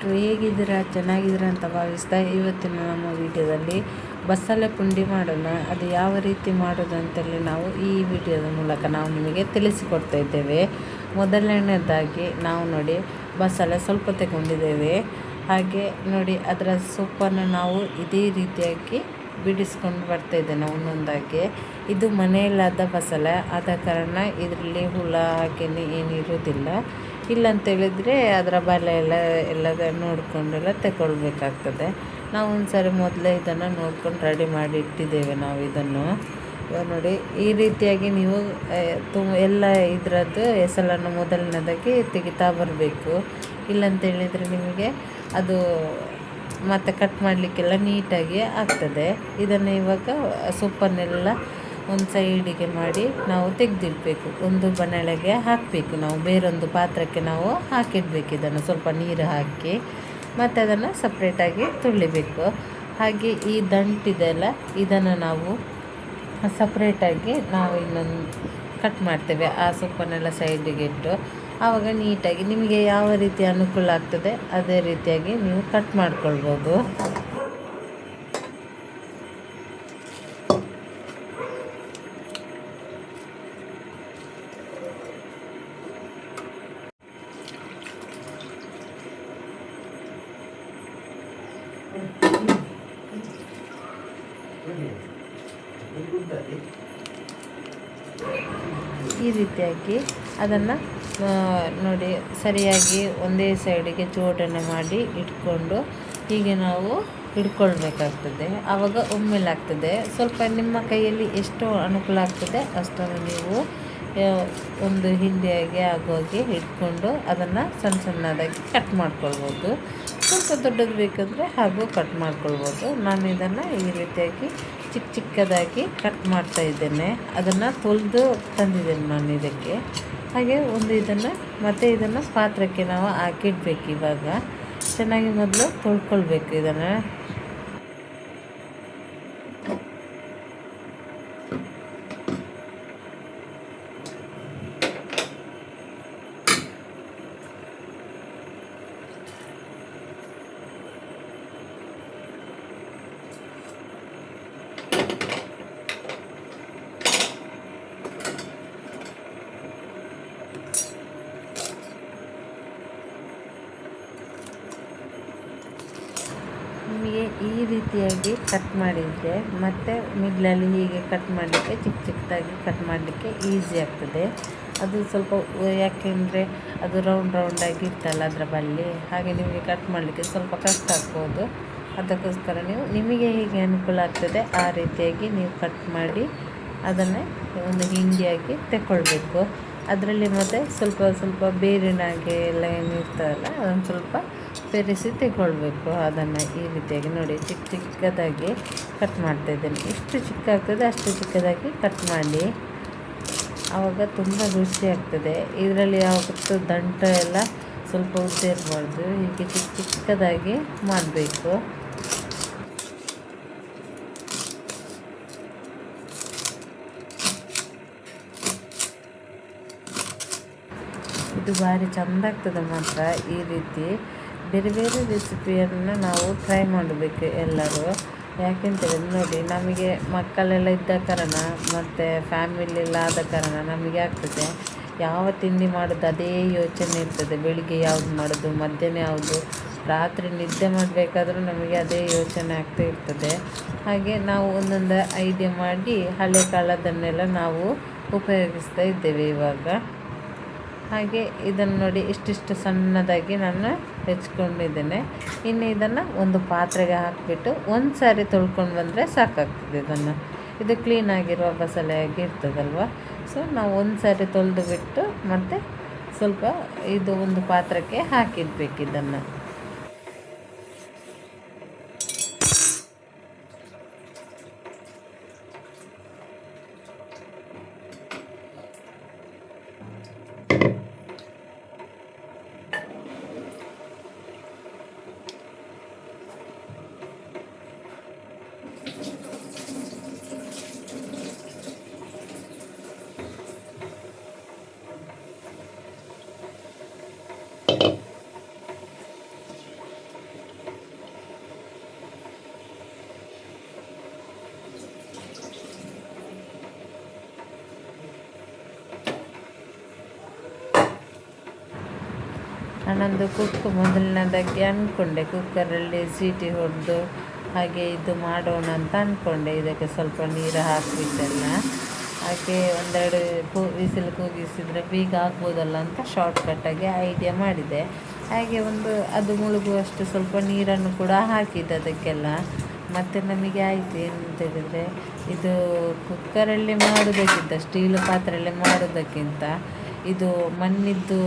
ಎಲ್ರು ಹೇಗಿದ್ದೀರಾ? ಚೆನ್ನಾಗಿದ್ದೀರಾ ಅಂತ ಭಾವಿಸ್ತಾ ಇವತ್ತಿನ ನಮ್ಮ ವಿಡಿಯೋದಲ್ಲಿ ಬಸಳೆ ಪುಂಡಿ ಮಾಡೋಣ. ಅದು ಯಾವ ರೀತಿ ಮಾಡೋದು ಅಂತೇಳಿ ನಾವು ಈ ವಿಡಿಯೋದ ಮೂಲಕ ನಾವು ನಿಮಗೆ ತಿಳಿಸಿಕೊಡ್ತಾ ಇದ್ದೇವೆ. ಮೊದಲನೇದಾಗಿ ನಾವು ನೋಡಿ ಬಸಳೆ ಸ್ವಲ್ಪ ತಗೊಂಡಿದ್ದೇವೆ. ಹಾಗೆ ನೋಡಿ ಅದರ ಸೊಪ್ಪನ್ನು ನಾವು ಇದೇ ರೀತಿಯಾಗಿ ಬಿಡಿಸ್ಕೊಂಡು ಬರ್ತಾ ಇದ್ದೇನೆ ಒಂದೊಂದಾಗಿ. ಇದು ಮನೆಯಲ್ಲಾದ ಬಸಳೆ ಆದ ಕಾರಣ ಇದರಲ್ಲಿ ಹುಳ ಹಾಗೆಯೇ ಏನಿರೋದಿಲ್ಲ. ಇಲ್ಲಂತೇಳಿದರೆ ಅದರ ಬಲೆ ಎಲ್ಲ ನೋಡಿಕೊಂಡೆಲ್ಲ ತಗೊಳ್ಬೇಕಾಗ್ತದೆ. ನಾವು ಒಂದು ಸಾರಿ ಮೊದಲೇ ಇದನ್ನು ನೋಡ್ಕೊಂಡು ರೆಡಿ ಮಾಡಿ ಇಟ್ಟಿದ್ದೇವೆ ನಾವು ಇದನ್ನು. ನೋಡಿ ಈ ರೀತಿಯಾಗಿ ನೀವು ಎಲ್ಲ ಇದರದ್ದು ಎಸಳನ್ನು ಮೊದಲನೇದಾಗಿ ತೆಗಿತಾ ಬರಬೇಕು. ಇಲ್ಲಂತೇಳಿದರೆ ನಿಮಗೆ ಅದು ಮತ್ತು ಕಟ್ ಮಾಡಲಿಕ್ಕೆಲ್ಲ ನೀಟಾಗಿ ಆಗ್ತದೆ. ಇದನ್ನು ಇವಾಗ ಸೊಪ್ಪನ್ನೆಲ್ಲ ಒಂದು ಸೈಡಿಗೆ ಮಾಡಿ ನಾವು ತೆಗೆದಿಡಬೇಕು. ಒಂದು ಬಣಲೆಗೆ ಹಾಕಬೇಕು, ನಾವು ಬೇರೊಂದು ಪಾತ್ರಕ್ಕೆ ನಾವು ಹಾಕಿಡಬೇಕು. ಇದನ್ನು ಸ್ವಲ್ಪ ನೀರು ಹಾಕಿ ಮತ್ತು ಅದನ್ನು ಸಪ್ರೇಟಾಗಿ ತುಳಿಬೇಕು. ಹಾಗೆ ಈ ದಂಟಿದೆಲ್ಲ ಇದನ್ನು ನಾವು ಸಪ್ರೇಟಾಗಿ ನಾವು ಇನ್ನೊಂದು ಕಟ್ ಮಾಡ್ತೇವೆ. ಆ ಸೊಪ್ಪನ್ನೆಲ್ಲ ಸೈಡಿಗೆ ಇಟ್ಟು ಆವಾಗ ನೀಟಾಗಿ ನಿಮಗೆ ಯಾವ ರೀತಿ ಅನುಕೂಲ ಆಗ್ತದೆ ಅದೇ ರೀತಿಯಾಗಿ ನೀವು ಕಟ್ ಮಾಡ್ಕೊಳ್ಬೋದು. ಈ ರೀತಿಯಾಗಿ ಅದನ್ನು ನೋಡಿ ಸರಿಯಾಗಿ ಒಂದೇ ಸೈಡಿಗೆ ಜೋಡಣೆ ಮಾಡಿ ಇಟ್ಕೊಂಡು ಹೀಗೆ ನಾವು ಹಿಡ್ಕೊಳ್ಬೇಕಾಗ್ತದೆ. ಆವಾಗ ಒಮ್ಮೆಲಾಗ್ತದೆ. ಸ್ವಲ್ಪ ನಿಮ್ಮ ಕೈಯಲ್ಲಿ ಎಷ್ಟು ಅನುಕೂಲ ಆಗ್ತದೆ ಅಷ್ಟನ್ನು ನೀವು ಒಂದು ಹಿಂಡಿಯಾಗಿ ಆಗೋಗಿ ಇಟ್ಕೊಂಡು ಅದನ್ನು ಸಣ್ಣ ಸಣ್ಣದಾಗಿ ಕಟ್ ಮಾಡ್ಕೊಳ್ಬೋದು. ಸ್ವಲ್ಪ ದೊಡ್ಡದು ಬೇಕಂದರೆ ಹಾಗೂ ಕಟ್ ಮಾಡ್ಕೊಳ್ಬೋದು. ನಾನು ಇದನ್ನು ಈ ರೀತಿಯಾಗಿ ಚಿಕ್ಕದಾಗಿ ಕಟ್ ಮಾಡ್ತಾ ಇದ್ದೇನೆ. ಅದನ್ನು ತೊಳೆದು ತಂದಿದ್ದೇನೆ ನಾನು ಇದಕ್ಕೆ. ಹಾಗೆ ಒಂದು ಇದನ್ನು ಪಾತ್ರಕ್ಕೆ ನಾವು ಹಾಕಿಡ್ಬೇಕು. ಇವಾಗ ಚೆನ್ನಾಗಿ ಮೊದಲು ತೊಳ್ಕೊಳ್ಬೇಕು ಇದನ್ನು. ನಿಮಗೆ ಈ ರೀತಿಯಾಗಿ ಕಟ್ ಮಾಡಿದರೆ ಮತ್ತು ಮಿಡ್ಲಲ್ಲಿ ಹೀಗೆ ಕಟ್ ಮಾಡಲಿಕ್ಕೆ ಚಿಕ್ಕದಾಗಿ ಕಟ್ ಮಾಡಲಿಕ್ಕೆ ಈಸಿ ಆಗ್ತದೆ. ಅದು ಸ್ವಲ್ಪ ಯಾಕೆಂದರೆ ಅದು ರೌಂಡಾಗಿ ಇರ್ತಲ್ಲ ಅದರ ಬಲ್ಲಿ, ಹಾಗೆ ನಿಮಗೆ ಕಟ್ ಮಾಡಲಿಕ್ಕೆ ಸ್ವಲ್ಪ ಕಷ್ಟ ಆಗ್ಬೋದು. ಅದಕ್ಕೋಸ್ಕರ ನಿಮಗೆ ಹೇಗೆ ಅನುಕೂಲ ಆಗ್ತದೆ ಆ ರೀತಿಯಾಗಿ ನೀವು ಕಟ್ ಮಾಡಿ ಅದನ್ನು ಒಂದು ಹಿಂಡಿಯಾಗಿ ತಗೊಳ್ಬೇಕು. ಅದರಲ್ಲಿ ಮತ್ತು ಸ್ವಲ್ಪ ಬೇರಿನಾಗೆ ಎಲ್ಲ ಏನಿರ್ತದಲ್ಲ ಅದನ್ನು ಸ್ವಲ್ಪ ಬೆರೆಸಿ ತಗೊಳ್ಬೇಕು. ಅದನ್ನು ಈ ರೀತಿಯಾಗಿ ನೋಡಿ ಚಿಕ್ಕದಾಗಿ ಕಟ್ ಮಾಡ್ತಾಯಿದ್ದೇನೆ. ಎಷ್ಟು ಚಿಕ್ಕ ಆಗ್ತದೆ ಅಷ್ಟು ಚಿಕ್ಕದಾಗಿ ಕಟ್ ಮಾಡಿ, ಆವಾಗ ತುಂಬ ರುಚಿ ಆಗ್ತದೆ. ಇದರಲ್ಲಿ ಯಾವತ್ತೂ ದಂಟ ಎಲ್ಲ ಸ್ವಲ್ಪ ಉದ್ದ ಇರಬಾರ್ದು, ಹೀಗೆ ಚಿಕ್ಕದಾಗಿ ಮಾಡಬೇಕು. ಇದು ಭಾರಿ ಚೆಂದ ಆಗ್ತದೆ ಮಾತ್ರ. ಈ ರೀತಿ ಬೇರೆ ರೆಸಿಪಿಯನ್ನು ನಾವು ಟ್ರೈ ಮಾಡಬೇಕು ಎಲ್ಲರೂ. ಯಾಕೆಂತೇಳಿದ್ರೆ ನೋಡಿ ನಮಗೆ ಮಕ್ಕಳೆಲ್ಲ ಇದ್ದ ಕಾರಣ ಮತ್ತು ಫ್ಯಾಮಿಲಿ ಎಲ್ಲ ಆದ ಕಾರಣ ನಮಗೆ ಆಗ್ತದೆ ಯಾವ ತಿಂಡಿ ಮಾಡೋದು ಅದೇ ಯೋಚನೆ ಇರ್ತದೆ. ಬೆಳಿಗ್ಗೆ ಯಾವುದು ಮಾಡೋದು, ಮಧ್ಯಾಹ್ನ ಯಾವುದು, ರಾತ್ರಿ ನಿದ್ದೆ ಮಾಡಬೇಕಾದ್ರೂ ನಮಗೆ ಅದೇ ಯೋಚನೆ ಆಗ್ತಾ ಇರ್ತದೆ. ಹಾಗೆ ನಾವು ಒಂದೊಂದು ಐಡಿಯಾ ಮಾಡಿ ಹಳೆ ಕಾಲದನ್ನೆಲ್ಲ ನಾವು ಉಪಯೋಗಿಸ್ತಾ ಇದ್ದೇವೆ ಇವಾಗ. ಹಾಗೆ ಇದನ್ನು ನೋಡಿ ಇಷ್ಟಿಷ್ಟು ಸಣ್ಣದಾಗಿ ನಾನು ಹೆಚ್ಕೊಂಡಿದ್ದೇನೆ. ಇನ್ನು ಇದನ್ನು ಒಂದು ಪಾತ್ರೆಗೆ ಹಾಕಿಬಿಟ್ಟು ಒಂದು ಸಾರಿ ತೊಳ್ಕೊಂಡು ಬಂದರೆ ಸಾಕಾಗ್ತದೆ. ಇದು ಕ್ಲೀನಾಗಿರುವ ಬಸಳೆಯಾಗಿ ಇರ್ತದಲ್ವ. ಸೊ ನಾವು ಒಂದು ಸಾರಿ ತೊಳೆದು ಬಿಟ್ಟು ಮತ್ತು ಸ್ವಲ್ಪ ಇದು ಒಂದು ಪಾತ್ರಕ್ಕೆ ಹಾಕಿಡ್ಬೇಕು ಇದನ್ನು. ನಾನೊಂದು ಮೊದಲನೇದಾಗಿ ಅಂದ್ಕೊಂಡೆ ಕುಕ್ಕರಲ್ಲಿ ಸೀಟಿ ಹೊಡೆದು ಹಾಗೆ ಇದು ಮಾಡೋಣ ಅಂತ ಅಂದ್ಕೊಂಡೆ. ಇದಕ್ಕೆ ಸ್ವಲ್ಪ ನೀರು ಹಾಕಿಬಿಟ್ಟೆಲ್ಲ ಹಾಗೆ ಒಂದೆರಡು ವಿಸಿಲ್ ಕೂಗಿಸಿದರೆ ಬೇಗ ಆಗ್ಬೋದಲ್ಲ ಅಂತ ಶಾರ್ಟ್ಕಟ್ಟಾಗಿ ಐಡಿಯಾ ಮಾಡಿದೆ. ಹಾಗೆ ಅದು ಮುಳುಗುವಷ್ಟು ಸ್ವಲ್ಪ ನೀರನ್ನು ಕೂಡ ಹಾಕಿದ್ದೆ ಅದಕ್ಕೆಲ್ಲ. ಮತ್ತು ನಮಗೆ ಆಯಿತು ಏನಂತ ಹೇಳಿದರೆ, ಇದು ಕುಕ್ಕರಲ್ಲಿ ಮಾಡೋದಕ್ಕಿಂತ ಸ್ಟೀಲ್ ಪಾತ್ರೆಯಲ್ಲಿ ಮಾಡೋದಕ್ಕಿಂತ ಇದು ಮಣ್ಣಿದ್ದು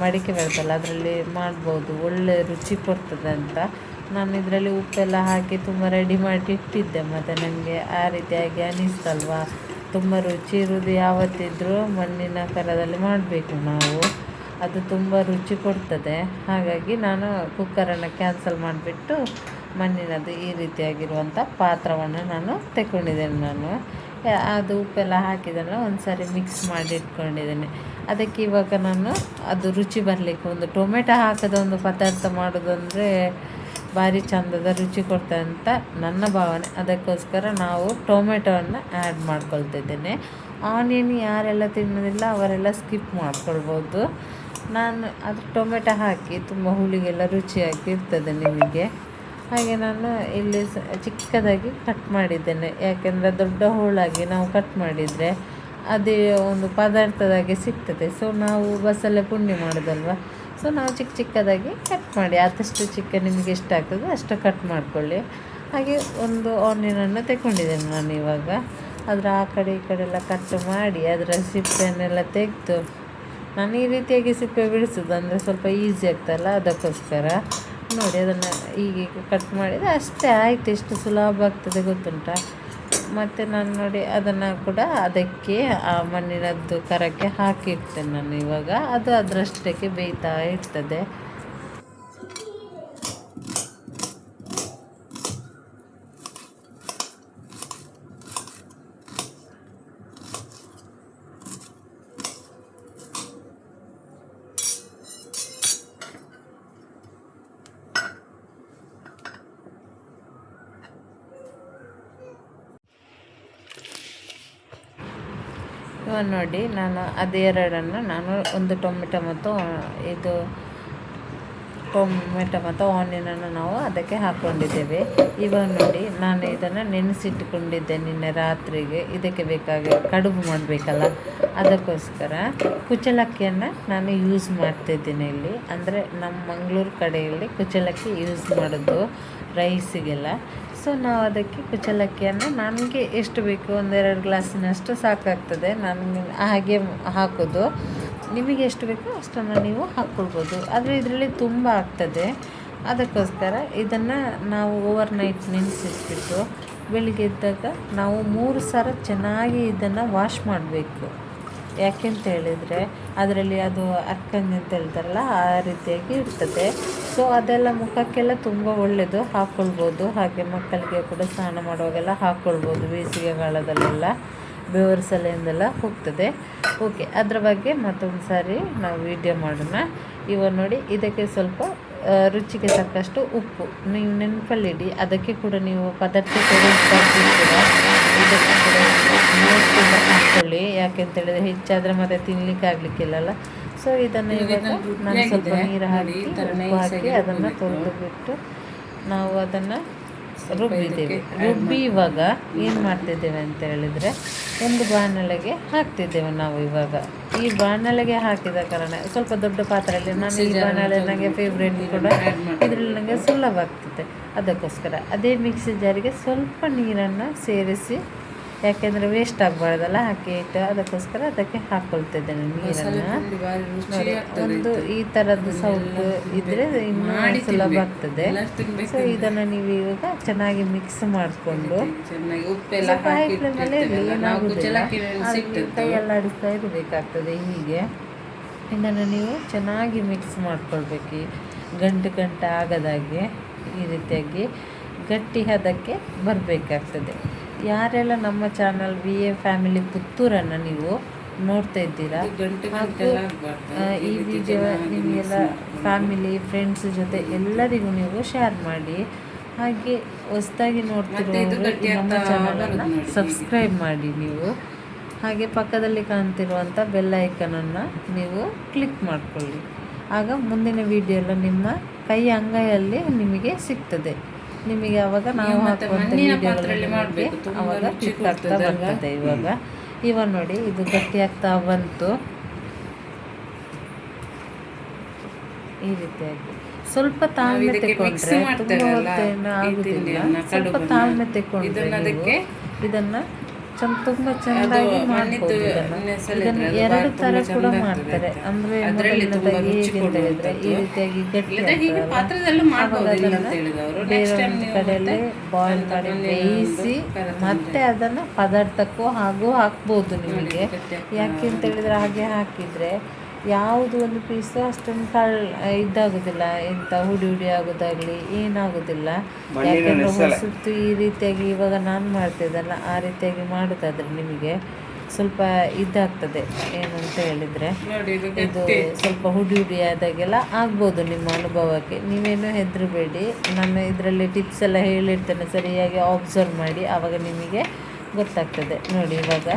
ಮಡಿಕೆ ಬರ್ತಲ್ಲ ಅದರಲ್ಲಿ ಮಾಡ್ಬೋದು, ಒಳ್ಳೆ ರುಚಿ ಕೊಡ್ತದೆ ಅಂತ ನಾನು ಇದರಲ್ಲಿ ಉಪ್ಪೆಲ್ಲ ಹಾಕಿ ತುಂಬ ರೆಡಿ ಮಾಡಿ ಇಟ್ಟಿದ್ದೆ. ಮತ್ತು ನನಗೆ ಆ ರೀತಿಯಾಗಿ ಅನ್ನಿಸ್ತಲ್ವ, ತುಂಬ ರುಚಿ ಇರೋದು ಯಾವತ್ತಿದ್ರೂ ಮಣ್ಣಿನ ಕರದಲ್ಲಿ ಮಾಡಬೇಕು ನಾವು, ಅದು ತುಂಬ ರುಚಿ ಕೊಡ್ತದೆ. ಹಾಗಾಗಿ ನಾನು ಕುಕ್ಕರನ್ನು ಕ್ಯಾನ್ಸಲ್ ಮಾಡಿಬಿಟ್ಟು ಮಣ್ಣಿನದು ಈ ರೀತಿಯಾಗಿರುವಂಥ ಪಾತ್ರವನ್ನು ನಾನು ತಗೊಂಡಿದ್ದೇನೆ. ಅದು ಉಪ್ಪೆಲ್ಲ ಹಾಕಿದ್ದನ್ನು ಒಂದು ಸಾರಿ ಮಿಕ್ಸ್ ಮಾಡಿ ಇಟ್ಕೊಂಡಿದ್ದೇನೆ. ಅದಕ್ಕೆ ಇವಾಗ ನಾನು ಅದು ರುಚಿ ಬರಲಿಕ್ಕೆ ಒಂದು ಟೊಮೆಟೊ ಹಾಕದ ಒಂದು ಪದಾರ್ಥ ಮಾಡೋದಂದರೆ ಭಾರಿ ಚಂದದ ರುಚಿ ಕೊಡ್ತದೆ ಅಂತ ನನ್ನ ಭಾವನೆ. ಅದಕ್ಕೋಸ್ಕರ ನಾವು ಟೊಮೆಟೊವನ್ನು ಆ್ಯಡ್ ಮಾಡ್ಕೊಳ್ತಿದ್ದೇನೆ. ಆನಿಯನ್ ಯಾರೆಲ್ಲ ತಿನ್ನೋದಿಲ್ಲ ಅವರೆಲ್ಲ ಸ್ಕಿಪ್ ಮಾಡ್ಕೊಳ್ಬೋದು. ನಾನು ಅದು ಟೊಮೆಟೊ ಹಾಕಿ ತುಂಬ ಹುಳಿಗೆಲ್ಲ ರುಚಿಯಾಗಿ ಇರ್ತದೆ ನಿಮಗೆ. ಹಾಗೆ ನಾನು ಇಲ್ಲಿ ಚಿಕ್ಕದಾಗಿ ಕಟ್ ಮಾಡಿದ್ದೇನೆ, ಯಾಕೆಂದರೆ ದೊಡ್ಡ ಹೋಳಾಗಿ ನಾವು ಕಟ್ ಮಾಡಿದರೆ ಅದೇ ಒಂದು ಪದಾರ್ಥದಾಗೆ ಸಿಗ್ತದೆ. ಸೊ ನಾವು ಬಸಳೆ ಪುಂಡಿ ಮಾಡೋದಲ್ವ, ಸೊ ನಾವು ಚಿಕ್ಕದಾಗಿ ಕಟ್ ಮಾಡಿ ಆದಷ್ಟು ಚಿಕ್ಕ ನಿಮಗೆ ಎಷ್ಟು ಆಗ್ತದೆ ಅಷ್ಟು ಕಟ್ ಮಾಡಿಕೊಳ್ಳಿ. ಹಾಗೆ ಒಂದು ಆನಿಯನನ್ನು ತಗೊಂಡಿದ್ದೇನೆ ನಾನು ಇವಾಗ. ಅದರ ಆ ಕಡೆ ಈ ಕಡೆ ಎಲ್ಲ ಕಟ್ ಮಾಡಿ ಅದರ ಸಿಪ್ಪೆಯನ್ನೆಲ್ಲ ತೆಗೆದು ನಾನು ಈ ರೀತಿಯಾಗಿ ಸಿಪ್ಪೆ ಬಿಡಿಸೋದು, ಅಂದರೆ ಸ್ವಲ್ಪ ಈಸಿ ಆಗ್ತಲ್ಲ ಅದಕ್ಕೋಸ್ಕರ. ನೋಡಿ ಅದನ್ನು ಹೀಗೆ ಕಟ್ ಮಾಡಿದರೆ ಅಷ್ಟೇ ಆಯಿತು, ಎಷ್ಟು ಸುಲಭ ಆಗ್ತದೆ ಗೊತ್ತುಂಟ. ಮತ್ತು ನಾನು ನೋಡಿ ಅದನ್ನು ಕೂಡ ಅದಕ್ಕೆ ಆ ಮಣ್ಣಿನದ್ದು ಕರಕ್ಕೆ ಹಾಕಿರ್ತೇನೆ ನಾನು ಇವಾಗ. ಅದು ಅದರಷ್ಟಕ್ಕೆ ಬೇಯ್ತಾ ಇರ್ತದೆ. ಇವಾಗ ನೋಡಿ ನಾನು ಅದೆರಡನ್ನು ಒಂದು ಟೊಮೆಟೊ ಮತ್ತು ಆನಿಯನನ್ನು ನಾವು ಅದಕ್ಕೆ ಹಾಕ್ಕೊಂಡಿದ್ದೇವೆ. ಇವಾಗ ನೋಡಿ ನಾನು ಇದನ್ನು ನೆನೆಸಿಟ್ಟುಕೊಂಡಿದ್ದೆ ನಿನ್ನೆ ರಾತ್ರಿಗೆ. ಇದಕ್ಕೆ ಬೇಕಾಗಿ ಕಡುಬು ಮಾಡಬೇಕಲ್ಲ, ಅದಕ್ಕೋಸ್ಕರ ಕುಚ್ಚಲಕ್ಕಿಯನ್ನು ನಾನು ಯೂಸ್ ಮಾಡ್ತಿದ್ದೀನಿ ಇಲ್ಲಿ. ಅಂದರೆ ನಮ್ಮ ಮಂಗಳೂರು ಕಡೆಯಲ್ಲಿ ಕುಚ್ಚಲಕ್ಕಿ ಯೂಸ್ ಮಾಡೋದು ರೈಸಿಗೆಲ್ಲ. ಸೊ ನಾವು ಅದಕ್ಕೆ ಕುಚ್ಚಲಕ್ಕಿಯನ್ನು ನನಗೆ ಎಷ್ಟು ಬೇಕು ಒಂದೆರಡು ಗ್ಲಾಸಿನಷ್ಟು ಸಾಕಾಗ್ತದೆ, ನನಗೆ ಹಾಗೆ ಹಾಕೋದು. ನಿಮಗೆ ಎಷ್ಟು ಬೇಕೋ ಅಷ್ಟನ್ನು ನೀವು ಹಾಕ್ಕೊಳ್ಬೋದು, ಆದರೆ ಇದರಲ್ಲಿ ತುಂಬ ಆಗ್ತದೆ. ಅದಕ್ಕೋಸ್ಕರ ಇದನ್ನು ನಾವು ಓವರ್ ನೈಟ್ ನೆನೆಸಿಟ್ಬಿಟ್ಟು ಬೆಳಿಗ್ಗೆ ಎದ್ದಾಗ ನಾವು 3 ಸಲ ಚೆನ್ನಾಗಿ ಇದನ್ನು ವಾಶ್ ಮಾಡಬೇಕು. ಯಾಕೆಂತ ಹೇಳಿದರೆ ಅದರಲ್ಲಿ ಅದು ಅರ್ಕಂಜಿ ಅಂತ ಹೇಳ್ತಾರಲ್ಲ ಆ ರೀತಿಯಾಗಿ ಇರ್ತದೆ. ಸೊ ಅದೆಲ್ಲ ಮುಖಕ್ಕೆಲ್ಲ ತುಂಬ ಒಳ್ಳೆಯದು, ಹಾಕ್ಕೊಳ್ಬೋದು. ಹಾಗೆ ಮಕ್ಕಳಿಗೆ ಕೂಡ ಸ್ನಾನ ಮಾಡುವಾಗೆಲ್ಲ ಹಾಕ್ಕೊಳ್ಬೋದು. ಬೇಸಿಗೆಗಾಲದಲ್ಲೆಲ್ಲ ಬೆವರು ಸಲೆಯಿಂದೆಲ್ಲ ಹೋಗ್ತದೆ. ಓಕೆ, ಅದರ ಬಗ್ಗೆ ಮತ್ತೊಂದು ಸಾರಿ ನಾವು ವಿಡಿಯೋ ಮಾಡೋಣ. ಇವಾಗ ನೋಡಿ ಇದಕ್ಕೆ ಸ್ವಲ್ಪ ರುಚಿಗೆ ತಕ್ಕಷ್ಟು ಉಪ್ಪು ನೀವು ನೆನಪಲ್ಲಿಡಿ. ಅದಕ್ಕೆ ಕೂಡ ನೀವು ಪದಾರ್ಥ ಕೂಡ ಇದಕ್ಕೆ ಕೂಡ ನೋಡ್ಕೊಂಡು ಹಾಕ್ಕೊಳ್ಳಿ. ಯಾಕೆಂತೇಳಿದರೆ ಹೆಚ್ಚಾದರೆ ಮತ್ತೆ ತಿನ್ನಲಿಕ್ಕೆ ಆಗಲಿಕ್ಕಿಲ್ಲಲ್ಲ. ಸೊ ಇದನ್ನು ಇವಾಗ ನಾನು ಸ್ವಲ್ಪ ನೀರು ಹಾಕಿ ಉಪ್ಪು ಹಾಕಿ ಅದನ್ನು ತೊಳೆದು ಬಿಟ್ಟು ನಾವು ಅದನ್ನು ರುಬ್ಬಿ ಇವಾಗ ಏನು ಮಾಡ್ತಿದ್ದೇವೆ ಅಂತ ಹೇಳಿದರೆ ಒಂದು ಬಾಣಲೆಗೆ ಹಾಕ್ತಿದ್ದೇವೆ ನಾವು ಇವಾಗ. ಈ ಬಾಣಲೆಗೆ ಹಾಕಿದ ಕಾರಣ ಸ್ವಲ್ಪ ದೊಡ್ಡ ಪಾತ್ರೆಯಲ್ಲಿ ನಾನು ಈ ಬಾಣಲೆ ನನಗೆ ಫೇವ್ರೇಟ್ ಕೂಡ, ಇದರಲ್ಲಿ ನನಗೆ ಸುಲಭ ಆಗ್ತದೆ. ಅದಕ್ಕೋಸ್ಕರ ಅದೇ ಮಿಕ್ಸಿ ಜಾರಿಗೆ ಸ್ವಲ್ಪ ನೀರನ್ನು ಸೇರಿಸಿ, ಯಾಕೆಂದರೆ ವೇಸ್ಟ್ ಆಗಬಾರ್ದಲ್ಲ ಹಾಕಿ ಇಟ್ಟು, ಅದಕ್ಕೋಸ್ಕರ ಅದಕ್ಕೆ ಹಾಕ್ಕೊಳ್ತಿದ್ದೇನೆ ನೀರನ್ನು. ನೋಡಿ ಒಂದು ಈ ಥರದ್ದು ಸೌಂಡ್ ಇದ್ದರೆ ಇನ್ನೂ ಸುಲಭ ಆಗ್ತದೆ. ಸೊ ಇದನ್ನು ನೀವು ಇವಾಗ ಚೆನ್ನಾಗಿ ಮಿಕ್ಸ್ ಮಾಡಿಕೊಂಡು ಹೈ ಫ್ಲೇಮಲ್ಲೇ ಇರಲಿ, ಏನಾಗುವುದಿಲ್ಲ, ಕೈಯೆಲ್ಲ ಆಡಿಸ್ತಾ ಇರಬೇಕಾಗ್ತದೆ. ಹೀಗೆ ಇದನ್ನು ನೀವು ಚೆನ್ನಾಗಿ ಮಿಕ್ಸ್ ಮಾಡ್ಕೊಳ್ಬೇಕು, ಗಂಟು ಆಗದಾಗೆ ಈ ರೀತಿಯಾಗಿ ಗಟ್ಟಿ ಹದಕ್ಕೆ ಬರಬೇಕಾಗ್ತದೆ. ಯಾರೆಲ್ಲ ನಮ್ಮ ಚಾನಲ್ VA ಫ್ಯಾಮಿಲಿ ಪುತ್ತೂರನ್ನು ನೀವು ನೋಡ್ತಾ ಇದ್ದೀರಾ, ಹಾಗೂ ಈ ವಿಡಿಯೋ ನಿಮಗೆಲ್ಲ ಫ್ಯಾಮಿಲಿ ಫ್ರೆಂಡ್ಸ್ ಜೊತೆ ಎಲ್ಲರಿಗೂ ನೀವು ಶೇರ್ ಮಾಡಿ. ಹಾಗೆ ಹೊಸದಾಗಿ ನೋಡ್ತಿರೋರು ನಮ್ಮ ಚಾನಲನ್ನು ಸಬ್ಸ್ಕ್ರೈಬ್ ಮಾಡಿ ನೀವು. ಹಾಗೆ ಪಕ್ಕದಲ್ಲಿ ಕಾಣ್ತಿರುವಂಥ ಬೆಲ್ ಐಕನನ್ನು ನೀವು ಕ್ಲಿಕ್ ಮಾಡಿಕೊಳ್ಳಿ. ಆಗ ಮುಂದಿನ ವಿಡಿಯೋ ಎಲ್ಲ ನಿಮ್ಮ ಕೈ ಅಂಗೈಯಲ್ಲಿ ನಿಮಗೆ ಸಿಗ್ತದೆ. ನಿಮಗೆ ಆವಾಗ ನಾವು ಹಾಕುವಂಥ ವಿಡಿಯೋಗಳು ಆವಾಗ ಕ್ಲಿಕ್ ಆಗ್ತಾ ಬರ್ತದೆ. ಇವಾಗ ನೋಡಿ ಇದು ಗಟ್ಟಿ ಆಗ್ತಾ ಬಂತು. ಈ ರೀತಿಯಾಗಿ ಸ್ವಲ್ಪ ತಾಳ್ಮೆ ತೆಕೊಂಡ್ರೆ ತುಂಬ ಹೊತ್ತೇನು ಆಗುದಿಲ್ಲ. ಸ್ವಲ್ಪ ತಾಳ್ಮೆ ತೆಕೊಂಡ್ರೆ ನೀವು ಇದನ್ನು ತುಂಬ ಚೆಂದಾಗಿ ಮಾಡ್ಬೋದು. ಇದನ್ನು 2 ಥರ ಕೂಡ ಮಾಡ್ತಾರೆ. ಅಂದರೆ ಹೇಳಿದ್ರೆ ಈ ರೀತಿಯಾಗಿ ಗಟ್ಟಿ ಬೇರೊಂದು ಕಡೆಯಲ್ಲಿ ಬಾಯ್ಲ್ ಮಾಡಿ ಬೇಯಿಸಿ ಮತ್ತೆ ಅದನ್ನು ಪದಾರ್ಥಕ್ಕೂ ಹಾಗೂ ಹಾಕ್ಬೋದು ನಿಮಗೆ. ಯಾಕೆ ಅಂತ ಹೇಳಿದ್ರೆ ಹಾಗೆ ಹಾಕಿದರೆ ಯಾವುದು ಒಂದು ಪೀಸು ಅಷ್ಟೊಂದು ಇದಾಗೋದಿಲ್ಲ, ಎಂಥ ಹುಡಿ ಆಗೋದಾಗಲಿ ಏನಾಗೋದಿಲ್ಲ. ಯಾಕೆಂದರೆ ಹೊಸತು ಈ ರೀತಿಯಾಗಿ ಇವಾಗ ನಾನು ಮಾಡ್ತಿದ್ದಲ್ಲ ಆ ರೀತಿಯಾಗಿ ಮಾಡೋದಾದ್ರೆ ನಿಮಗೆ ಸ್ವಲ್ಪ ಇದಾಗ್ತದೆ. ಏನಂತ ಹೇಳಿದರೆ ಇದು ಸ್ವಲ್ಪ ಹುಡಿ ಆದಾಗೆಲ್ಲ ಆಗ್ಬೋದು ನಿಮ್ಮ ಅನುಭವಕ್ಕೆ. ನೀವೇನು ಹೆದರಬೇಡಿ, ನಾನು ಇದರಲ್ಲಿ ಟಿಪ್ಸ್ ಎಲ್ಲ ಹೇಳಿರ್ತೇನೆ, ಸರಿಯಾಗಿ ಅಬ್ಸರ್ವ್ ಮಾಡಿ, ಆವಾಗ ನಿಮಗೆ ಗೊತ್ತಾಗ್ತದೆ. ನೋಡಿ ಇವಾಗ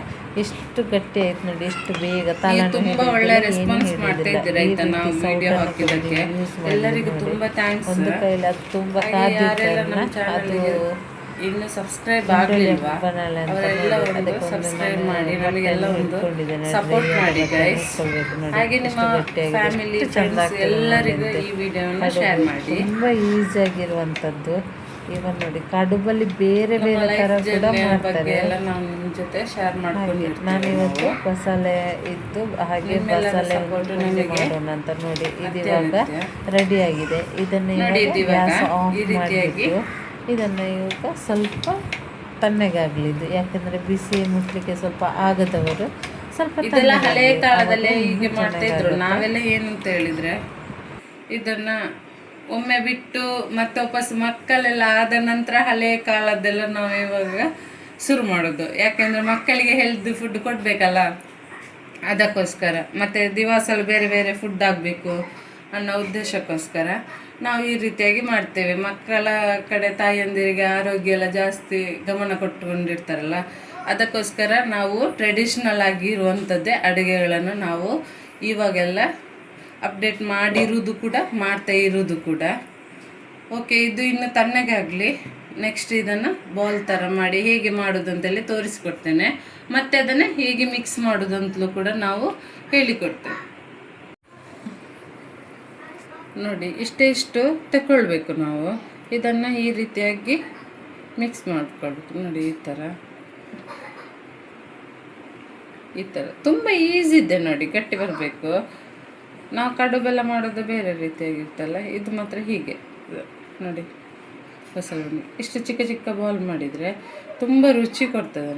ಎಷ್ಟು ಗಟ್ಟಿ ಆಯ್ತು ನೋಡಿ, ಎಷ್ಟು ಬೇಗ ತುಂಬಾ ಒಳ್ಳೆ ರೆಸ್ಪಾನ್ಸ್ ಮಾಡ್ತಾ ಇದ್ದೀರಾ ಆಯ್ತಾ. ನಾವು ವಿಡಿಯೋ ಹಾಕಿದ್ದಕ್ಕೆ ಎಲ್ಲರಿಗೂ ತುಂಬಾ ಥ್ಯಾಂಕ್ಸ್. ಒಂದು ಕೈಲಿ ಅದು ತುಂಬಾ ಕಾದಿರ್ತೇನೆ. ಅದು ಇನ್ನು ಸಬ್ಸ್ಕ್ರೈಬ್ ಆಗಲಿಲ್ವಾ ಅವರೆಲ್ಲ ಒಂದು ಸಬ್ಸ್ಕ್ರೈಬ್ ಮಾಡಿ ನಮಗೆಲ್ಲ ಒಂದು ಸಪೋರ್ಟ್ ಮಾಡಿ ಗೈಸ್. ಹಾಗೆ ನಿಮ್ಮ ಫ್ಯಾಮಿಲಿ ಫ್ರೆಂಡ್ಸ್ ಎಲ್ಲರಿಗೂ ಈ ವಿಡಿಯೋನ ಶೇರ್ ಮಾಡಿ. ತುಂಬಾ ಈಸಿ ಆಗಿರುವಂಥದ್ದು. ಇವನ್ ನೋಡಿ ಕಡುಬಲ್ಲಿ ಬೇರೆ ಬೇರೆ ಥರ ಕೂಡ ಮಾಡ್ತಾರೆ. ನಾನು ನಿಮ್ಮ ಜೊತೆ ಶೇರ್ ಮಾಡ್ಕೊಂಡಿರ್ತೀನಿ. ನಾನು ಇವತ್ತು ಮಸಾಲೆ ಇದ್ದು ಹಾಗೆ ಮಸಾಲೆ ಮಾಡೋಣ ಅಂತ ನೋಡಿ. ಇದು ಇವಾಗ ರೆಡಿ ಆಗಿದೆ. ಇದನ್ನು ಗ್ಯಾಸ್ ಆಫ್ ಮಾಡಿಬಿಟ್ಟು ಇದನ್ನು ಇವಾಗ ಸ್ವಲ್ಪ ತಣ್ಣಗಾಗಲಿದ್ದು, ಯಾಕಂದರೆ ಬಿಸಿ ಮುಟ್ಲಿಕ್ಕೆ ಸ್ವಲ್ಪ ಆಗದವರು ಸ್ವಲ್ಪ ಇದೆಲ್ಲ ಹಳೆ ಕಾಲದಲ್ಲೇ ಹೀಗೆ ಮಾಡ್ತಾ ಇದ್ರು. ನಾವೆಲ್ಲ ಏನಂತ ಹೇಳಿದ್ರೆ ಇದನ್ನ ಒಮ್ಮೆ ಬಿಟ್ಟು ಮತ್ತೆ ವಾಪಸ್ ಮಕ್ಕಳೆಲ್ಲ ಆದ ನಂತರ ಹಳೆ ಕಾಲದ್ದೆಲ್ಲ ನಾವು ಇವಾಗ ಶುರು ಮಾಡೋದು. ಯಾಕೆಂದರೆ ಮಕ್ಕಳಿಗೆ ಹೆಲ್ತ್ ಫುಡ್ ಕೊಡಬೇಕಲ್ಲ, ಅದಕ್ಕೋಸ್ಕರ. ಮತ್ತು ದಿವಸಲು ಬೇರೆ ಬೇರೆ ಫುಡ್ ಆಗಬೇಕು ಅನ್ನೋ ಉದ್ದೇಶಕ್ಕೋಸ್ಕರ ನಾವು ಈ ರೀತಿಯಾಗಿ ಮಾಡ್ತೇವೆ. ಮಕ್ಕಳ ಕಡೆ ತಾಯಿಯಂದಿರಿಗೆ ಆರೋಗ್ಯ ಎಲ್ಲ ಜಾಸ್ತಿ ಗಮನ ಕೊಟ್ಟುಕೊಂಡಿರ್ತಾರಲ್ಲ, ಅದಕ್ಕೋಸ್ಕರ ನಾವು ಟ್ರೆಡಿಷ್ನಲ್ ಆಗಿ ಇರುವಂಥದ್ದೇ ಅಡುಗೆಗಳನ್ನು ನಾವು ಇವಾಗೆಲ್ಲ ಅಪ್ಡೇಟ್ ಮಾಡಿರುವುದು ಕೂಡ ಮಾಡ್ತಾ ಇರೋದು ಕೂಡ. ಓಕೆ, ಇದು ಇನ್ನು ತಣ್ಣಗಾಗಲಿ. ನೆಕ್ಸ್ಟ್ ಇದನ್ನು ಬಾಲ್ ಥರ ಮಾಡಿ ಹೇಗೆ ಮಾಡೋದು ಅಂತೇಳಿ ತೋರಿಸ್ಕೊಡ್ತೇನೆ. ಮತ್ತು ಅದನ್ನು ಹೇಗೆ ಮಿಕ್ಸ್ ಮಾಡೋದು ಅಂತಲೂ ಕೂಡ ನಾವು ಹೇಳಿಕೊಡ್ತೇವೆ. ನೋಡಿ ಇಷ್ಟು ತಗೊಳ್ಬೇಕು ನಾವು. ಇದನ್ನು ಈ ರೀತಿಯಾಗಿ ಮಿಕ್ಸ್ ಮಾಡ್ಕೊಳ್ಬೇಕು. ನೋಡಿ ಈ ಥರ ತುಂಬ ಈಸಿ ಇದೆ ನೋಡಿ. ಗಟ್ಟಿ ಬರಬೇಕು. ನಾವು ಕಡುಬೆಲ್ಲ ಮಾಡೋದು ಬೇರೆ ರೀತಿಯಾಗಿರ್ತಲ್ಲ, ಇದು ಮಾತ್ರ ಹೀಗೆ ನೋಡಿ. ಬಸವಣ್ಣಿ ಇಷ್ಟು ಚಿಕ್ಕ ಚಿಕ್ಕ ಬಾಲ್ ಮಾಡಿದರೆ ತುಂಬ ರುಚಿ ಕೊಡ್ತದೆ.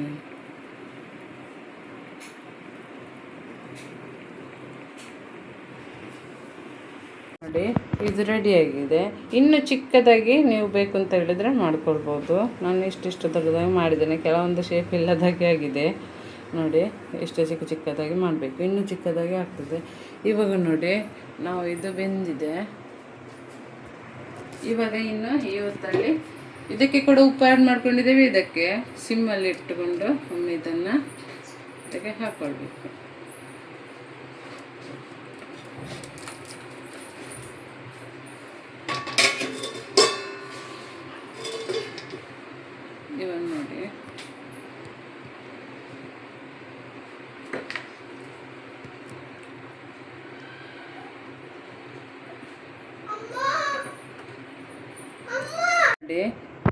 ನೋಡಿ ಇದು ರೆಡಿಯಾಗಿದೆ. ಇನ್ನು ಚಿಕ್ಕದಾಗಿ ನೀವು ಬೇಕು ಅಂತ ಹೇಳಿದರೆ ಮಾಡ್ಕೊಳ್ಬೋದು. ನಾನು ಇಷ್ಟು ದೊಡ್ಡದಾಗಿ ಮಾಡಿದ್ದೇನೆ. ಕೆಲವೊಂದು ಶೇಪ್ ಇಲ್ಲದಾಗೆ ಆಗಿದೆ ನೋಡಿ. ಎಷ್ಟು ಚಿಕ್ಕದಾಗಿ ಮಾಡಬೇಕು, ಇನ್ನೂ ಚಿಕ್ಕದಾಗಿ ಆಗ್ತದೆ. ಇವಾಗ ನೋಡಿ ನಾವು ಇದು ಬೆಂದಿದೆ. ಇವಾಗ ಇನ್ನು ಈ ಹೊತ್ತಲ್ಲಿ ಇದಕ್ಕೆ ಕೂಡ ಉಪ್ಪು ಆ್ಯಡ್ ಮಾಡ್ಕೊಂಡಿದ್ದೇವೆ. ಇದಕ್ಕೆ ಸಿಮ್ಮಲ್ಲಿ ಇಟ್ಟುಕೊಂಡು ಒಮ್ಮೆ ಇದನ್ನು ಇದಕ್ಕೆ ಹಾಕ್ಕೊಳ್ಬೇಕು. ಇವಾಗ ನೋಡಿ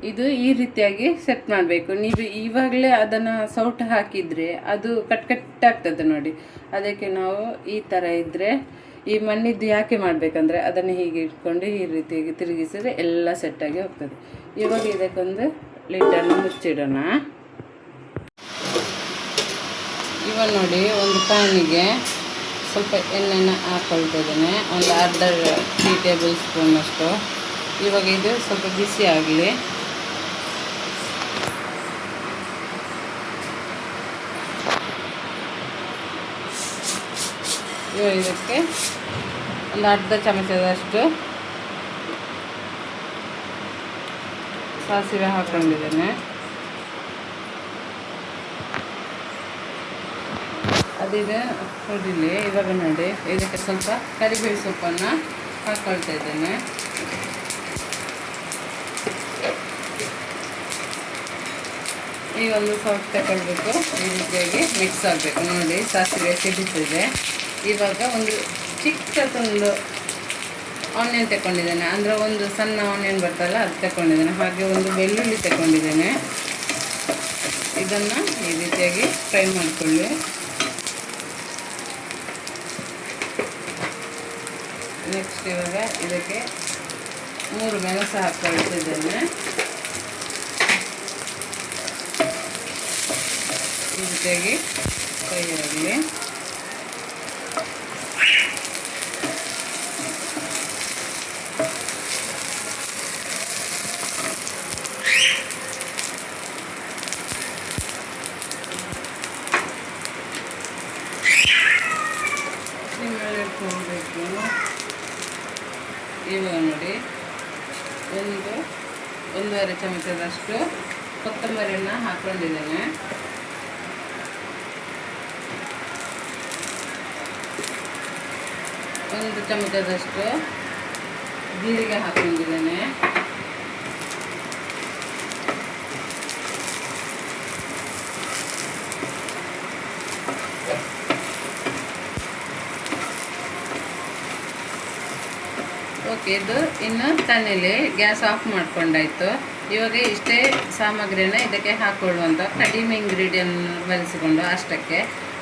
ಇದು ಈ ರೀತಿಯಾಗಿ ಸೆಟ್ ಮಾಡಬೇಕು. ನೀವು ಇವಾಗಲೇ ಅದನ್ನು ಸೌಟು ಹಾಕಿದರೆ ಅದು ಕಟ್ಟಾಗ್ತದೆ ನೋಡಿ. ಅದಕ್ಕೆ ನಾವು ಈ ಥರ ಇದ್ದರೆ ಈ ಮಣ್ಣಿದ್ದು ಯಾಕೆ ಮಾಡಬೇಕಂದ್ರೆ ಅದನ್ನು ಹೀಗೆ ಇಟ್ಕೊಂಡು ಈ ರೀತಿಯಾಗಿ ತಿರುಗಿಸಿದ್ರೆ ಎಲ್ಲ ಸೆಟ್ಟಾಗಿ ಹೋಗ್ತದೆ. ಇವಾಗ ಇದಕ್ಕೊಂದು ಲಿಡ್ಡನ್ನು ಮುಚ್ಚಿಡೋಣ. ಇವಾಗ ನೋಡಿ ಒಂದು ಪ್ಯಾನಿಗೆ ಸ್ವಲ್ಪ ಎಣ್ಣೆನ ಹಾಕ್ಕೊಳ್ತಿದ್ದೇನೆ, ಒಂದು ಅರ್ಧ ಟೀ ಟೇಬಲ್ ಸ್ಪೂನಷ್ಟು. ಇವಾಗ ಇದು ಸ್ವಲ್ಪ ಬಿಸಿ ಆಗಲಿ. ಇವಾಗ ಇದಕ್ಕೆ ಒಂದು ಅರ್ಧ ಚಮಚದಷ್ಟು ಸಾಸಿವೆ ಹಾಕ್ಕೊಂಡಿದ್ದೇನೆ. ಅದೀಗ ಹೊಡಿಲಿ. ಇವಾಗ ನೋಡಿ ಇದಕ್ಕೆ ಸ್ವಲ್ಪ ಕರಿಬೇವು ಸೊಪ್ಪನ್ನು ಹಾಕ್ಕೊಳ್ತಾ ಇದ್ದೇನೆ. ಈಗ ಒಂದು ಸ್ವಲ್ಪ ತಗೊಳ್ಬೇಕು, ಈ ರೀತಿಯಾಗಿ ಮಿಕ್ಸ್ ಆಗಬೇಕು. ನೋಡಿ ಸಾಸಿವೆ ಸಿಡಿತಿದೆ. ಇವಾಗ ಒಂದು ಚಿಕ್ಕದೊಂದು ಆನಿಯನ್ ತಗೊಂಡಿದ್ದೇನೆ, ಅಂದರೆ ಒಂದು ಸಣ್ಣ ಆನಿಯನ್ ಬರ್ತಲ್ಲ ಅದು ತಗೊಂಡಿದ್ದೇನೆ. ಹಾಗೆ ಒಂದು ಬೆಳ್ಳುಳ್ಳಿ ತಗೊಂಡಿದ್ದೇನೆ. ಇದನ್ನು ಈ ರೀತಿಯಾಗಿ ಫ್ರೈ ಮಾಡಿಕೊಳ್ಳಿ. ನೆಕ್ಸ್ಟ್ ಇವಾಗ ಇದಕ್ಕೆ 3 ಮೆಣಸು ಹಾಕ್ಕೊಳ್ತಿದ್ದೇನೆ. ಈ ರೀತಿಯಾಗಿ ಫ್ರೈ ಆಗಲಿ. ಇಟ್ಕೊಳ್ಬೇಕು. ಇವಾಗ ನೋಡಿ 1-1.5 ಚಮಚದಷ್ಟು ಕೊತ್ತಂಬರಿಯನ್ನು ಹಾಕ್ಕೊಂಡಿದ್ದೇನೆ. ಒಂದು ಚಮಚದಷ್ಟು ಜೀರಿಗೆ ಹಾಕ್ಕೊಂಡಿದ್ದೇನೆ. ಓಕೆ, ಇದು ಇನ್ನು ತಣ್ಣಲಿ ಗ್ಯಾಸ್ ಆಫ್ ಮಾಡ್ಕೊಂಡಾಯ್ತು. ಇವಾಗ ಇಷ್ಟೇ ಸಾಮಗ್ರಿನ ಇದಕ್ಕೆ ಹಾಕ್ಕೊಳ್ಳುವಂಥ ಕಡಿಮೆ ಇಂಗ್ರೀಡಿಯೆಂಟ್ ಬಳಸಿಕೊಂಡು ಅಷ್ಟಕ್ಕೆ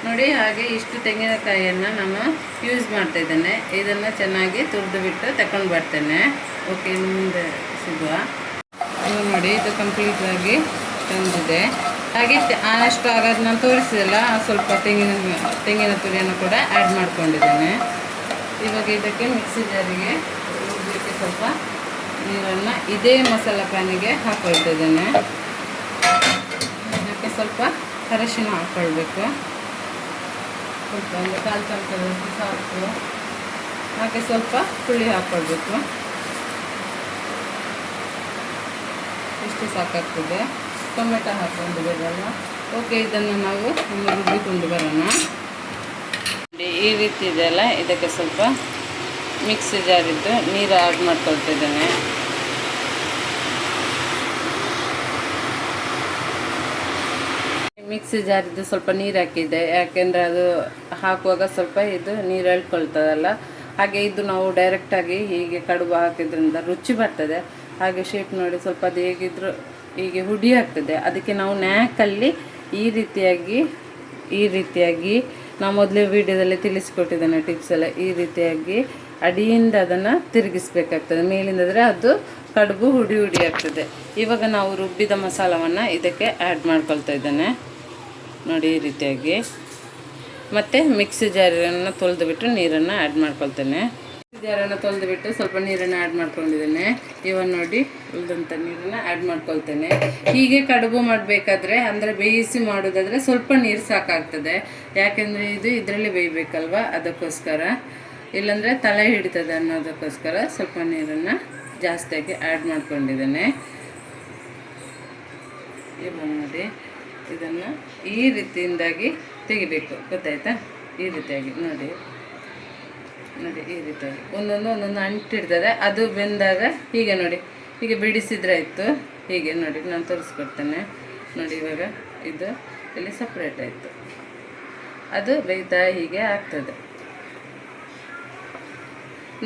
ನೋಡಿ. ಹಾಗೆ ಇಷ್ಟು ತೆಂಗಿನಕಾಯಿಯನ್ನು ನಾನು ಯೂಸ್ ಮಾಡ್ತಾಯಿದ್ದೇನೆ. ಇದನ್ನು ಚೆನ್ನಾಗಿ ತುರಿದು ಬಿಟ್ಟು ತಗೊಂಡು ಬರ್ತೇನೆ. ಓಕೆ, ಮುಂದೆ ಸಿಗುವ. ಇವಾಗ ನೋಡಿ ಇದು ಕಂಪ್ಲೀಟಾಗಿ ತಂದಿದೆ. ಹಾಗೆ ಆನಷ್ಟು ಆಗೋದು ನಾನು ತೋರಿಸಿದಲ್ಲ, ಸ್ವಲ್ಪ ತೆಂಗಿನ ತುರಿಯನ್ನು ಕೂಡ ಆ್ಯಡ್ ಮಾಡ್ಕೊಂಡಿದ್ದೇನೆ. ಇವಾಗ ಇದಕ್ಕೆ ಮಿಕ್ಸಿ ಜಾರಿಗೆ ರುಬ್ಬಲಿಕ್ಕೆ ಸ್ವಲ್ಪ ನೀರನ್ನು ಇದೇ ಮಸಾಲ ಪ್ಯಾನಿಗೆ ಹಾಕ್ಕೊಳ್ತಿದ್ದೇನೆ. ಇದಕ್ಕೆ ಸ್ವಲ್ಪ ಅರಿಶಿನ ಹಾಕ್ಕೊಳ್ಬೇಕು, ಸ್ವಲ್ಪ ಒಂದು 1/4 ಚಮಚದಷ್ಟು ಸಾಕು. ಹಾಗೆ ಸ್ವಲ್ಪ ಹುಳಿ ಹಾಕ್ಕೊಳ್ಬೇಕು, ಇಷ್ಟು ಸಾಕಾಗ್ತದೆ. ಟೊಮೆಟೊ ಹಾಕ್ಕೊಂಡಿದ್ದೇವಲ್ಲ. ಓಕೆ, ಇದನ್ನು ನಾವು ರುಬ್ಬಿಕೊಂಡು ಬರೋಣ. ಈ ರೀತಿ ಇದೆಯಲ್ಲ, ಇದಕ್ಕೆ ಸ್ವಲ್ಪ ಮಿಕ್ಸಿ ಜಾರಿದ್ದು ನೀರು ಆ್ಯಡ್ ಮಾಡ್ಕೊಳ್ತಿದ್ದೇನೆ. ಮಿಕ್ಸಿ ಜಾರಿದ್ದು ಸ್ವಲ್ಪ ನೀರು ಹಾಕಿದ್ದೆ, ಯಾಕೆಂದರೆ ಅದು ಹಾಕುವಾಗ ಸ್ವಲ್ಪ ಇದು ನೀರು ಎಳ್ಕೊಳ್ತದಲ್ಲ. ಹಾಗೆ ಇದು ನಾವು ಡೈರೆಕ್ಟಾಗಿ ಹೀಗೆ ಕಡುಬು ಹಾಕಿದ್ರಿಂದ ರುಚಿ ಬರ್ತದೆ. ಹಾಗೆ ಶೇಪ್ ನೋಡಿ ಸ್ವಲ್ಪ ಅದು ಹೇಗಿದ್ದರೂ ಹೀಗೆ ಹುಡಿ ಆಗ್ತದೆ. ಅದಕ್ಕೆ ನಾವು ನ್ಯಾಕಲ್ಲಿ ಈ ರೀತಿಯಾಗಿ ನಾವು ಮೊದಲೇ ವಿಡಿಯೋದಲ್ಲಿ ತಿಳಿಸಿಕೊಟ್ಟಿದ್ದೇನೆ ಟಿಪ್ಸ್ ಎಲ್ಲ. ಈ ರೀತಿಯಾಗಿ ಅಡಿಯಿಂದ ಅದನ್ನು ತಿರುಗಿಸ್ಬೇಕಾಗ್ತದೆ, ಮೇಲಿಂದಾದರೆ ಅದು ಕಡುಬು ಹುಡಿ ಆಗ್ತದೆ. ಇವಾಗ ನಾವು ರುಬ್ಬಿದ ಮಸಾಲವನ್ನು ಇದಕ್ಕೆ ಆ್ಯಡ್ ಮಾಡ್ಕೊಳ್ತಾ ಇದ್ದೇನೆ ನೋಡಿ, ಈ ರೀತಿಯಾಗಿ. ಮತ್ತು ಮಿಕ್ಸಿ ಜಾರನ್ನು ತೊಳೆದುಬಿಟ್ಟು ನೀರನ್ನು ಆ್ಯಡ್ ಮಾಡ್ಕೊಳ್ತೇನೆ. ಮಿಕ್ಸಿ ಜಾರನ್ನು ತೊಳೆದುಬಿಟ್ಟು ಸ್ವಲ್ಪ ನೀರನ್ನು ಆ್ಯಡ್ ಮಾಡ್ಕೊಂಡಿದ್ದೇನೆ. ಇವಾಗ ನೋಡಿ ಉಳಿದಂಥ ನೀರನ್ನು ಆ್ಯಡ್ ಮಾಡ್ಕೊಳ್ತೇನೆ. ಹೀಗೆ ಕಡುಬು ಮಾಡಬೇಕಾದ್ರೆ, ಅಂದರೆ ಬೇಯಿಸಿ ಮಾಡೋದಾದರೆ ಸ್ವಲ್ಪ ನೀರು ಸಾಕಾಗ್ತದೆ. ಯಾಕೆಂದರೆ ಇದು ಇದರಲ್ಲಿ ಬೇಯಬೇಕಲ್ವ, ಅದಕ್ಕೋಸ್ಕರ. ಇಲ್ಲಾಂದರೆ ತಲೆ ಹಿಡಿತದೆ ಅನ್ನೋದಕ್ಕೋಸ್ಕರ ಸ್ವಲ್ಪ ನೀರನ್ನು ಜಾಸ್ತಿಯಾಗಿ ಆ್ಯಡ್ ಮಾಡ್ಕೊಂಡಿದ್ದೇನೆ. ಇವಾಗ ನೋಡಿ ಇದನ್ನು ಈ ರೀತಿಯಿಂದಾಗಿ ತೆಗಿಬೇಕು, ಗೊತ್ತಾಯ್ತಾ? ಈ ರೀತಿಯಾಗಿ ನೋಡಿ, ಈ ರೀತಿಯಾಗಿ ಒಂದೊಂದು ಅಂಟಿಡ್ತದೆ. ಅದು ಬೆಂದಾಗ ಹೀಗೆ ನೋಡಿ, ಹೀಗೆ ಬಿಡಿಸಿದ್ರೆ ಆಯಿತು. ಹೀಗೆ ನೋಡಿ ನಾನು ತೋರಿಸ್ಕೊಡ್ತೇನೆ ನೋಡಿ. ಇವಾಗ ಇದು ಇಲ್ಲಿ ಸಪ್ರೇಟ್ ಆಯಿತು, ಅದು ಬೇಯ್ತಾ ಹೀಗೆ ಆಗ್ತದೆ.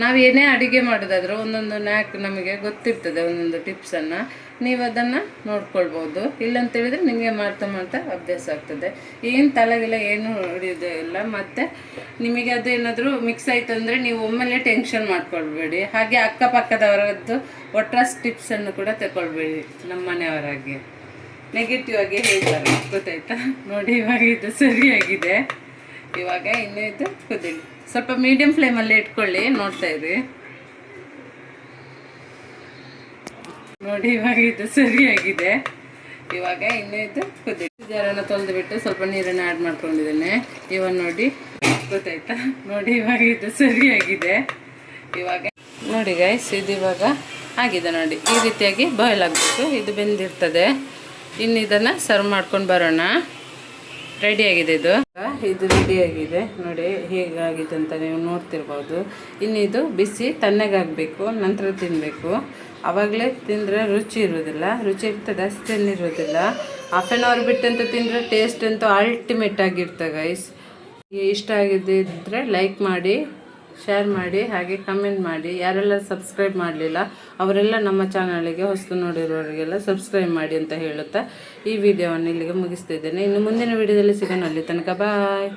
ನಾವು ಏನೇ ಅಡುಗೆ ಮಾಡೋದಾದರೂ ಒಂದೊಂದು ನ್ಯಾಕ್ ನಮಗೆ ಗೊತ್ತಿರ್ತದೆ, ಒಂದೊಂದು ಟಿಪ್ಸನ್ನು ನೀವು ಅದನ್ನು ನೋಡ್ಕೊಳ್ಬೋದು. ಇಲ್ಲಂತೇಳಿದರೆ ನಿಮಗೆ ಮಾಡ್ತಾ ಅಭ್ಯಾಸ ಆಗ್ತದೆ. ಏನು ತಲೆಗೆಲ್ಲ ಏನು ಹೊಡೆಯೋದೇ ಇಲ್ಲ. ಮತ್ತು ನಿಮಗೆ ಅದು ಏನಾದರೂ ಮಿಕ್ಸ್ ಆಯಿತು ಅಂದರೆ ನೀವು ಒಮ್ಮೆಲೆ ಟೆನ್ಷನ್ ಮಾಡ್ಕೊಳ್ಬೇಡಿ. ಹಾಗೆ ಅಕ್ಕಪಕ್ಕದವರದ್ದು ಒಟ್ರಾಸ್ ಟಿಪ್ಸನ್ನು ಕೂಡ ತಗೊಳ್ಬೇಡಿ. ನಮ್ಮ ಮನೆಯವರಾಗೆ ನೆಗೆಟಿವ್ ಆಗಿ ಹೇಳ್ತಾರೆ, ಗೊತ್ತಾಯ್ತಾ? ನೋಡಿ ಇವಾಗ ಇದು ಸರಿಯಾಗಿದೆ. ಇವಾಗ ಇನ್ನೂ ಇದು ಕುದೀಲಿ. ಸ್ವಲ್ಪ ಮೀಡಿಯಮ್ ಫ್ಲೇಮಲ್ಲಿ ಇಟ್ಕೊಳ್ಳಿ, ನೋಡ್ತಾ ಇರಿ. ನೋಡಿ ಇವಾಗ ಇದು ಸರಿಯಾಗಿದೆ. ಇವಾಗ ಇನ್ನೂ ಇದು ಕುದಿ. ಜಾರನ್ನು ತೊಳೆದುಬಿಟ್ಟು ಸ್ವಲ್ಪ ನೀರನ್ನು ಆ್ಯಡ್ ಮಾಡ್ಕೊಂಡಿದ್ದೇನೆ. ಇವಾಗ ನೋಡಿ, ಗೊತ್ತಾಯ್ತಾ? ನೋಡಿ ಇವಾಗ ಇದು ಸರಿಯಾಗಿದೆ. ಇವಾಗ ನೋಡಿ ಗೈಸ್, ಇದು ಇವಾಗ ಆಗಿದೆ ನೋಡಿ. ಈ ರೀತಿಯಾಗಿ ಬಾಯ್ಲ್ ಆಗಬೇಕು, ಇದು ಬೆಂದಿರ್ತದೆ. ಇನ್ನು ಇದನ್ನು ಸರ್ವ್ ಮಾಡ್ಕೊಂಡು ಬರೋಣ. ರೆಡಿಯಾಗಿದೆ ಇದು ರೆಡಿಯಾಗಿದೆ ನೋಡಿ ಹೇಗಾಗಿದೆ ಅಂತ ನೀವು ನೋಡ್ತಿರ್ಬೋದು. ಇನ್ನಿದು ಬಿಸಿ ತಣ್ಣಗಾಗಬೇಕು, ನಂತರ ತಿನ್ನಬೇಕು. ಆವಾಗಲೇ ತಿಂದರೆ ರುಚಿ ಇರೋದಿಲ್ಲ, ರುಚಿ ಇರ್ತದೆ ಅಷ್ಟೇನಿರೋದಿಲ್ಲ. ಹಾಫ್ ಆನ್ ಅವರ್ ಬಿಟ್ಟಂತ ತಿಂದರೆ ಟೇಸ್ಟ್ ಅಂತೂ ಅಲ್ಟಿಮೇಟ್ ಆಗಿರ್ತದೆ ಗೈಸ್. ಇಷ್ಟ ಆಗಿದ್ದರೆ ಲೈಕ್ ಮಾಡಿ, ಶೇರ್ ಮಾಡಿ, ಹಾಗೆ ಕಮೆಂಟ್ ಮಾಡಿ. ಯಾರೆಲ್ಲ ಸಬ್ಸ್ಕ್ರೈಬ್ ಮಾಡಲಿಲ್ಲ ಅವರೆಲ್ಲ ನಮ್ಮ ಚಾನಲಿಗೆ ಹೊಸತು ನೋಡಿರೋರಿಗೆಲ್ಲ ಸಬ್ಸ್ಕ್ರೈಬ್ ಮಾಡಿ ಅಂತ ಹೇಳುತ್ತಾ ಈ ವಿಡಿಯೋವನ್ನು ಇಲ್ಲಿಗೆ ಮುಗಿಸ್ತಿದ್ದೇನೆ. ಇನ್ನು ಮುಂದಿನ ವಿಡಿಯೋದಲ್ಲಿ ಸಿಗೋಣ. ಅಲ್ಲಿ ತನಕ ಬಾಯ್.